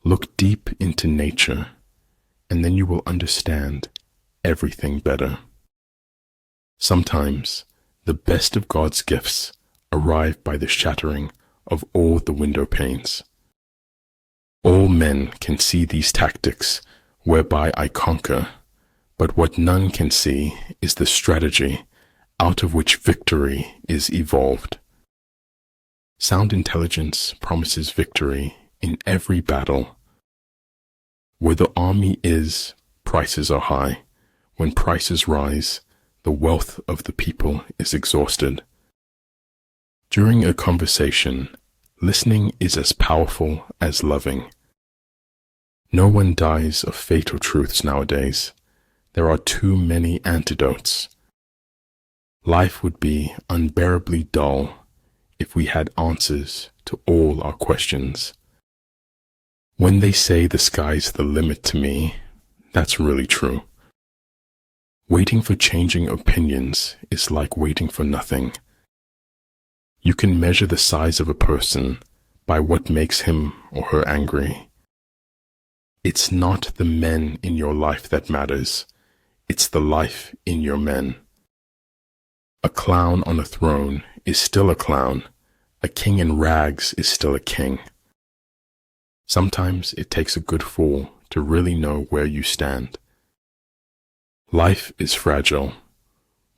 Look deep into nature, and then you will understand everything better. Sometimes the best of God's gifts arrive by the shattering of all the window panes. All men can see these tactics whereby I conquer, but what none can see is the strategy out of which victory is evolved. Sound intelligence promises victory in every battle. Where the army is, prices are high. When prices rise, the wealth of the people is exhausted. During a conversation, listening is as powerful as loving. No one dies of fatal truths nowadays. There are too many antidotes. Life would be unbearably dull if we had answers to all our questions. When they say the sky's the limit to me, that's really true. Waiting for changing opinions is like waiting for nothing. You can measure the size of a person by what makes him or her angry. It's not the men in your life that matters. It's the life in your men. A clown on a throne is still a clown. A king in rags is still a king. Sometimes it takes a good fool to really know where you stand. Life is fragile.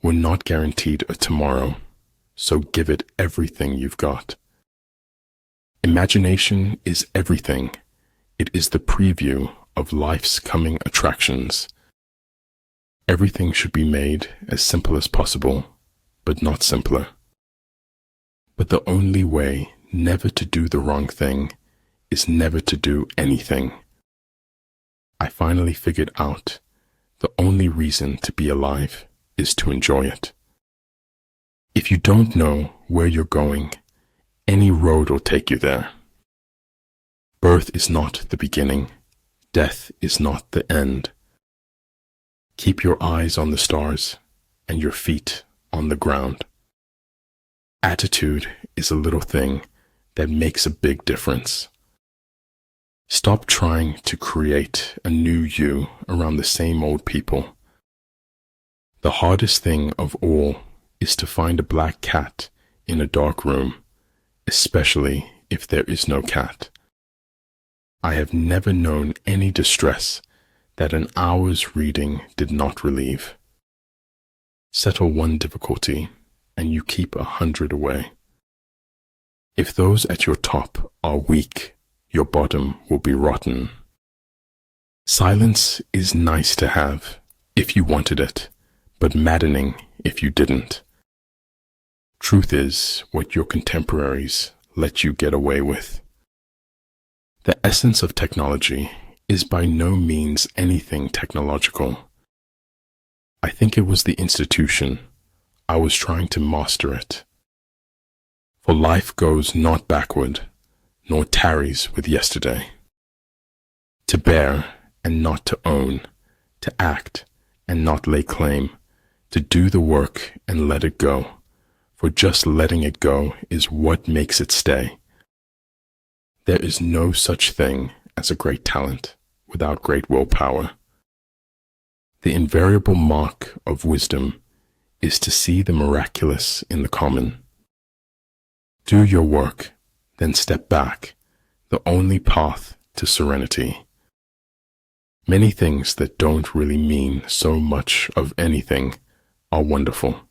We're not guaranteed a tomorrow, so give it everything you've got. Imagination is everything. It is the preview of life's coming attractions. Everything should be made as simple as possible, but not simpler. But the only way never to do the wrong thing is never to do anything. I finally figured out the only reason to be alive is to enjoy it. If you don't know where you're going, any road will take you there. Birth is not the beginning. Death is not the end. Keep your eyes on the stars and your feet on the ground. Attitude is a little thing that makes a big difference. Stop trying to create a new you around the same old people. The hardest thing of all is to find a black cat in a dark room, especially if there is no cat. I have never known any distress that an hour's reading did not relieve. Settle one difficulty, and you keep 100 away. If those at your top are weak, your bottom will be rotten. Silence is nice to have if you wanted it, but maddening if you didn't. Truth is what your contemporaries let you get away with. The essence of technology is by no means anything technological. I think it was the institution. I was trying to master it. For life goes not backward, nor tarries with yesterday. To bear and not to own, to act and not lay claim, to do the work and let it go, for just letting it go is what makes it stay. There is no such thing as a great talent without great willpower. The invariable mark of wisdom is to see the miraculous in the common. Do your work, then step back, the only path to serenity. Many things that don't really mean so much of anything are wonderful.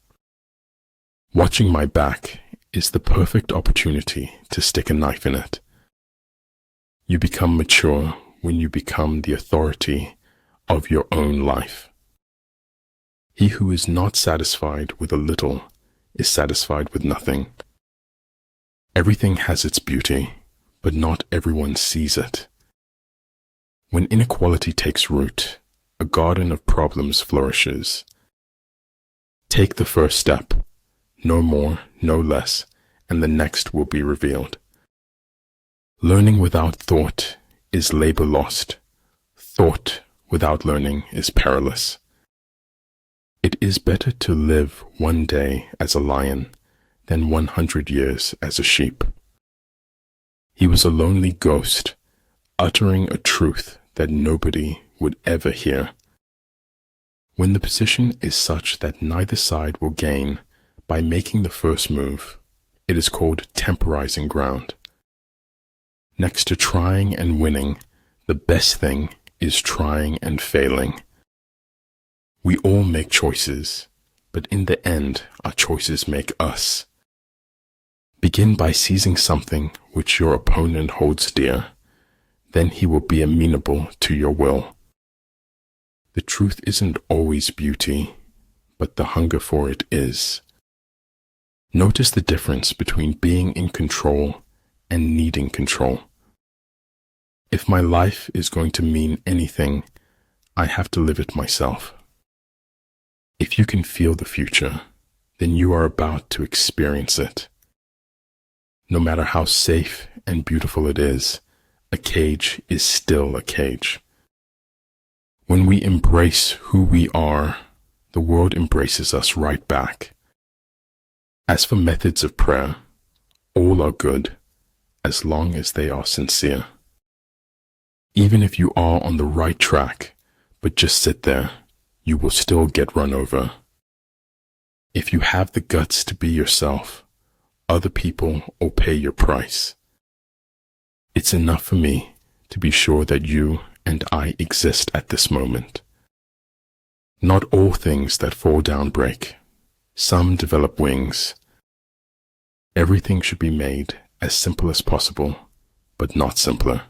Watching my back is the perfect opportunity to stick a knife in it. You become mature when you become the authority of your own life. He who is not satisfied with a little is satisfied with nothing. Everything has its beauty, but not everyone sees it. When inequality takes root, a garden of problems flourishes. Take the first step, no more, no less, and the next will be revealed. Learning without thought is labor lost. Thought without learning is perilous. It is better to live one day as a lion than 100 years as a sheep. He was a lonely ghost, uttering a truth that nobody would ever hear. When the position is such that neither side will gain by making the first move, it is called temporizing ground. Next to trying and winning, the best thing is trying and failing. We all make choices, but in the end, our choices make us. Begin by seizing something which your opponent holds dear. Then he will be amenable to your will. The truth isn't always beauty, but the hunger for it is. Notice the difference between being in control and needing control. If my life is going to mean anything, I have to live it myself. If you can feel the future, then you are about to experience it. No matter how safe and beautiful it is, a cage is still a cage. When we embrace who we are, the world embraces us right back. As for methods of prayer, all are good as long as they are sincere. Even if you are on the right track, but just sit there, you will still get run over. If you have the guts to be yourself, other people will pay your price. It's enough for me to be sure that you and I exist at this moment. Not all things that fall down break. Some develop wings. Everything should be made as simple as possible, but not simpler.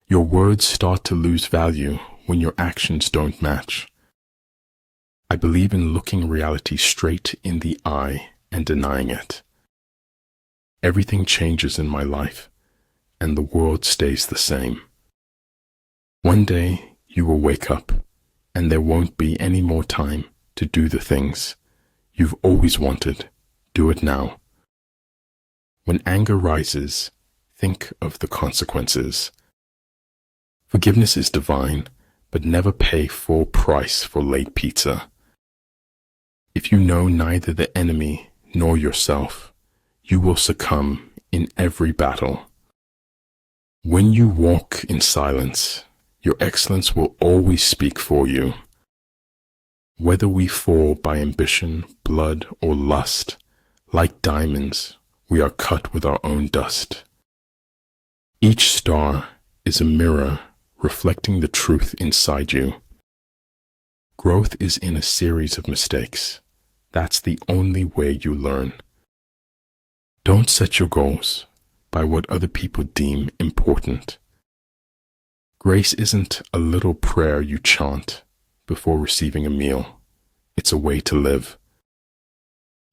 Your words start to lose value when your actions don't match. I believe in looking reality straight in the eye and denying it. Everything changes in my life, and the world stays the same. One day you will wake up, and there won't be any more time to do the things you've always wanted. Do it now. When anger rises, think of the consequences. Forgiveness is divine, but never pay full price for late pizza. If you know neither the enemy nor yourself, you will succumb in every battle. When you walk in silence, your excellence will always speak for you. Whether we fall by ambition, blood, or lust, like diamonds, we are cut with our own dust. Each star is a mirror reflecting the truth inside you. Growth is in a series of mistakes. That's the only way you learn. Don't set your goals by what other people deem important. Grace isn't a little prayer you chant before receiving a meal. It's a way to live.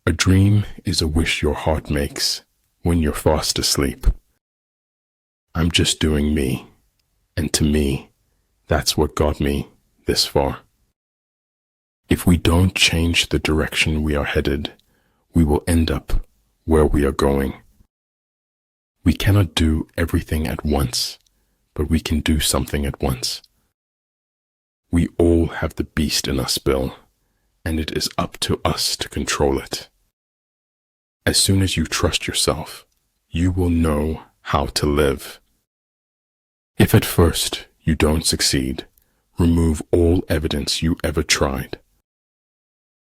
A dream is a wish your heart makes when you're fast asleep. I'm just doing me, and to me, that's what got me this far. If we don't change the direction we are headed, we will end up where we are going. We cannot do everything at once, but we can do something at once. We all have the beast in us, Bill, and it is up to us to control it. As soon as you trust yourself, you will know how to live. If at first you don't succeed, remove all evidence you ever tried.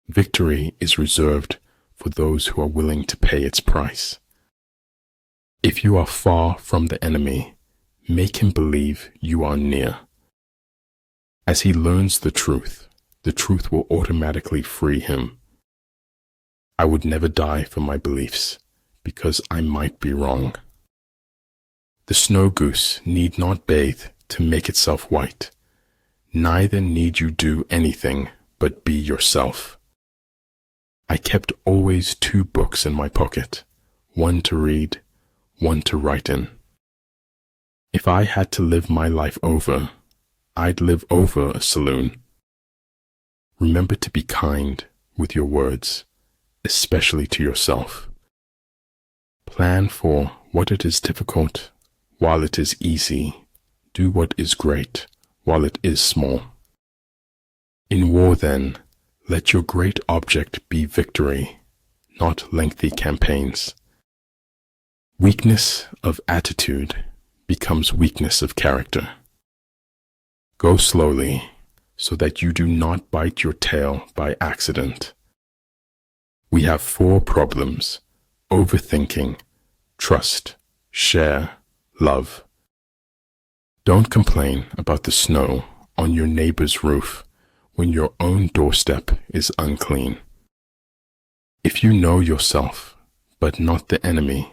Victory is reserved for those who are willing to pay its price. If you are far from the enemy, make him believe you are near. As he learns the truth will automatically free him. I would never die for my beliefs, because I might be wrong. The snow goose need not bathe to make itself white. Neither need you do anything but be yourself. I kept always 2 books in my pocket, one to read, one to write in. If I had to live my life over, I'd live over a saloon. Remember to be kind with your words, especially to yourself. Plan for what it is difficult while it is easy. Do what is great while it is small. In war, then, let your great object be victory, not lengthy campaigns. Weakness of attitude becomes weakness of character. Go slowly so that you do not bite your tail by accident. We have 4 problems: overthinking, trust, share, love. Don't complain about the snow on your neighbor's roof when your own doorstep is unclean. If you know yourself, but not the enemy,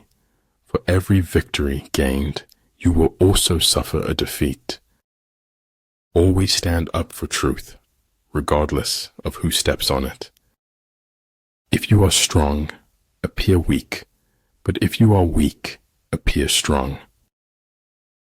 for every victory gained, you will also suffer a defeat. Always stand up for truth, regardless of who steps on it. If you are strong, appear weak, but if you are weak, appear strong.